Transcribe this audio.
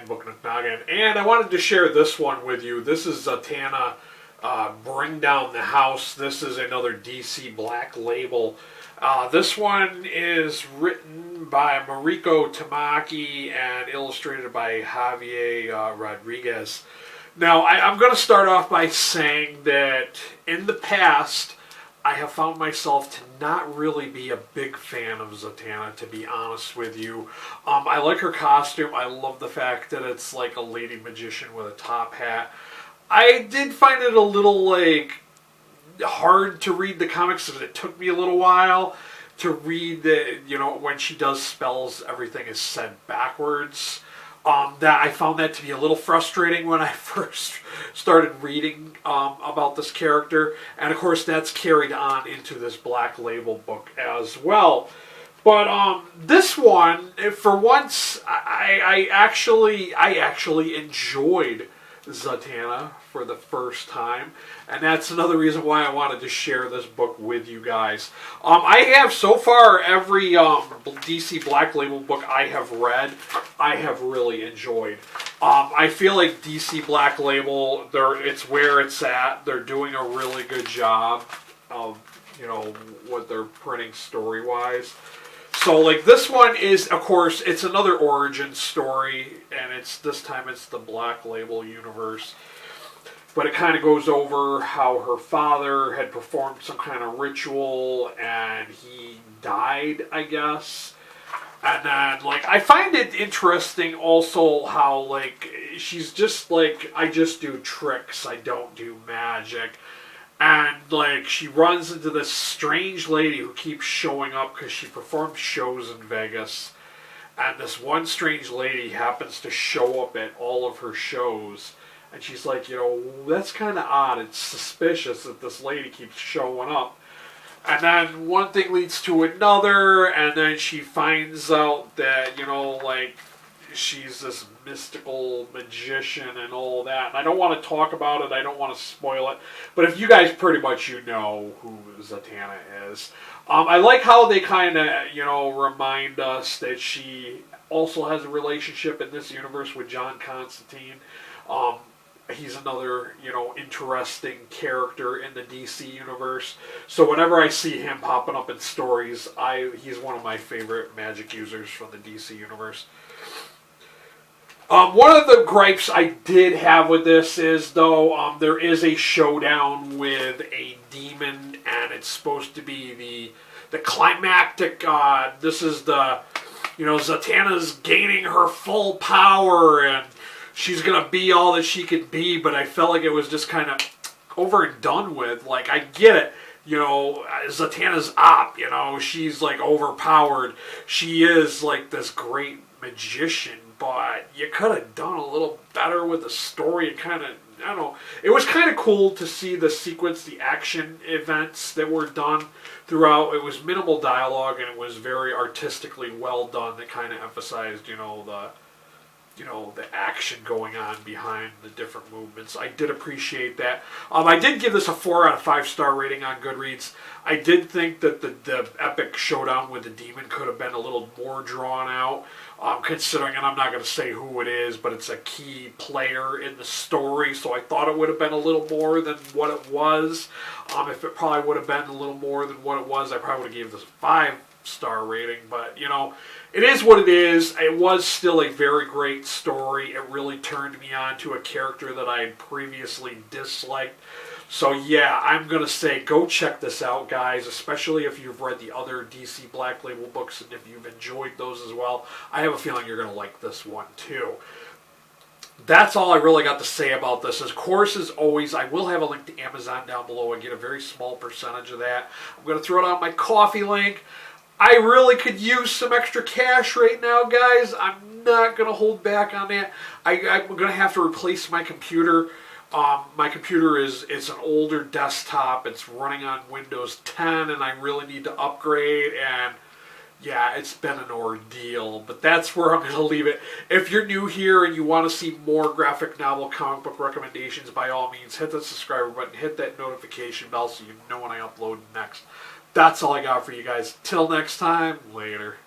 again, Book Noggin, and I wanted to share this one with you. This is Zatanna, Bring Down the House. This is another DC Black Label. This one is written by MarikoTamaki and illustrated by Javier Rodriguez. Now, I'm going to start off by saying that in the past, I have found myself to not really be a big fan of Zatanna, to be honest with you. I like her costume. I love the fact that it's like a lady magician with a top hat. I did find it a little, hard to read the comics, because it took me a little while to read the, when she does spells, everything is said backwards. That I found that to be a little frustrating when I first started reading about this character, and of course that's carried on into this Black Label book as well. But this one, for once, I actually enjoyed Zatanna for the first time, and that's another reason why I wanted to share this book with you guys. I have so far every DC Black Label book I have read, I have really enjoyed. I feel like DC Black Label, it's where it's at. They're doing a really good job of what they're printing story wise. So, this one is, of course, it's another origin story, and this time it's the Black Label universe. But it kind of goes over how her father had performed some kind of ritual, and he died, I guess. And then, I find it interesting also how, she's just I just do tricks, I don't do magic. And, she runs into this strange lady who keeps showing up because she performs shows in Vegas. And this one strange lady happens to show up at all of her shows. And she's like, that's kind of odd. It's suspicious that this lady keeps showing up. And then one thing leads to another. And then she finds out that, she's this mystical magician and all that. And I don't want to talk about it. I don't want to spoil it. But if you guys pretty much know who Zatanna is. I like how they kind of, remind us that she also has a relationship in this universe with John Constantine. He's another, interesting character in the DC universe. So whenever I see him popping up in stories, he's one of my favorite magic users from the DC universe. One of the gripes I did have with this is, though, there is a showdown with a demon, and it's supposed to be the climactic, this is the, Zatanna's gaining her full power, and she's going to be all that she could be, but I felt like it was just kind of over and done with. I get it. Zatanna's op, she's, overpowered. She is, this great magician, but you could have done a little better with the story. It kind of, I don't know. It was kind of cool to see the sequence, the action events that were done throughout. It was minimal dialogue, and it was very artistically well done. That kind of emphasized, the action going on behind the different movements. I did appreciate that. I did give this a 4 out of 5 star rating on Goodreads. I did think that the epic showdown with the demon could have been a little more drawn out, considering, and I'm not going to say who it is, but it's a key player in the story, so I thought it would have been a little more than what it was. If it probably would have been a little more than what it was, I probably would have gave this a 5 star rating, but it is what it is. It was still a very great story. It really turned me on to a character that I had previously disliked. So yeah, I'm going to say go check this out, guys, especially if you've read the other DC Black Label books and if you've enjoyed those as well. I have a feeling you're going to like this one too. That's all I really got to say about this. Of course, as always, I will have a link to Amazon down below. I get a very small percentage of that. I'm going to throw it on my Ko-fi link. I really could use some extra cash right now, guys. I'm not going to hold back on that. I'm going to have to replace my computer. My computer it's an older desktop. It's running on Windows 10, and I really need to upgrade. And yeah, it's been an ordeal. But that's where I'm going to leave it. If you're new here and you want to see more graphic novel comic book recommendations, by all means, hit that subscriber button, hit that notification bell so you know when I upload next. That's all I got for you guys. Till next time, later.